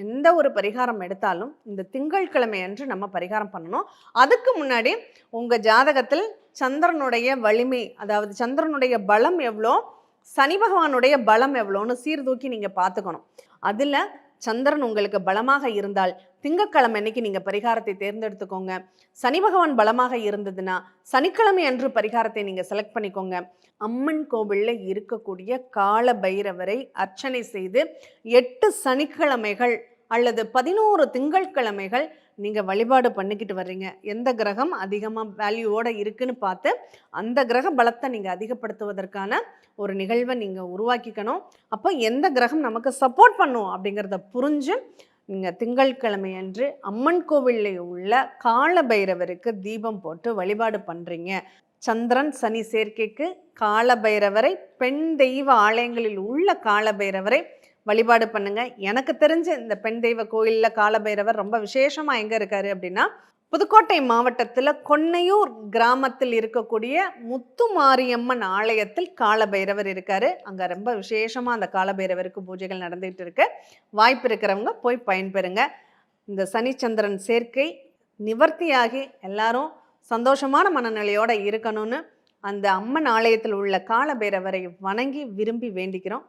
எந்த ஒரு பரிகாரம் எடுத்தாலும் இந்த திங்கட்கிழமை அன்று நம்ம பரிகாரம் பண்ணணும். அதுக்கு முன்னாடி உங்க ஜாதகத்தில் சந்திரனுடைய வலிமை, அதாவது சந்திரனுடைய பலம் எவ்வளோ, சனி பகவானுடைய பலம் எவ்வளோன்னு சீர்தூக்கி நீங்க பார்த்துக்கணும். அதுல சந்திரன் உங்களுக்கு பலமாக இருந்தால் திங்கட்கிழமை அன்னைக்கு நீங்க பரிகாரத்தை தேர்ந்தெடுத்துக்கோங்க. சனி பகவான் பலமாக இருந்ததுன்னா சனிக்கிழமை அன்று பரிகாரத்தை நீங்க செலக்ட் பண்ணிக்கோங்க. அம்மன் கோவில்ல இருக்கக்கூடிய கால பைரவரை அர்ச்சனை செய்து 8 சனிக்கிழமைகள் அல்லது 11 திங்கட்கிழமைகள் நீங்க வழிபாடு பண்ணிக்கிட்டு வர்றீங்க. எந்த கிரகம் அதிகமா வேல்யூவோட இருக்குன்னு பார்த்து அந்த கிரக பலத்தை நீங்க அதிகப்படுத்துவதற்கான ஒரு நிகழ்வை நீங்க உருவாக்கிக்கணும். அப்போ எந்த கிரகம் நமக்கு சப்போர்ட் பண்ணும் அப்படிங்கிறத புரிஞ்சு நீங்க திங்கட்கிழமை அன்று அம்மன் கோவிலில் உள்ள கால பைரவருக்கு தீபம் போட்டு வழிபாடு பண்றீங்க. சந்திரன் சனி சேர்க்கைக்கு கால பைரவரை, பெண் தெய்வ ஆலயங்களில் உள்ள கால பைரவரை வழிபாடு பண்ணுங்க. எனக்கு தெரிஞ்ச இந்த பெண் தெய்வ கோயிலில் கால பைரவர் ரொம்ப விசேஷமா எங்க இருக்காரு அப்படின்னா, புதுக்கோட்டை மாவட்டத்தில் கொன்னையூர் கிராமத்தில் இருக்கக்கூடிய முத்துமாரியம்மன் ஆலயத்தில் கால பைரவர் இருக்காரு. அங்க ரொம்ப விசேஷமா அந்த கால பைரவருக்கு பூஜைகள் நடந்துகிட்டு இருக்கு. வாய்ப்பு இருக்கிறவங்க போய் பயன்பெறுங்க. இந்த சனிச்சந்திரன் சேர்க்கை நிவர்த்தியாகி எல்லாரும் சந்தோஷமான மனநிலையோட இருக்கணும்னு அந்த அம்மன் ஆலயத்தில் உள்ள கால பைரவரை வணங்கி விரும்பி வேண்டிக்கிறோம்.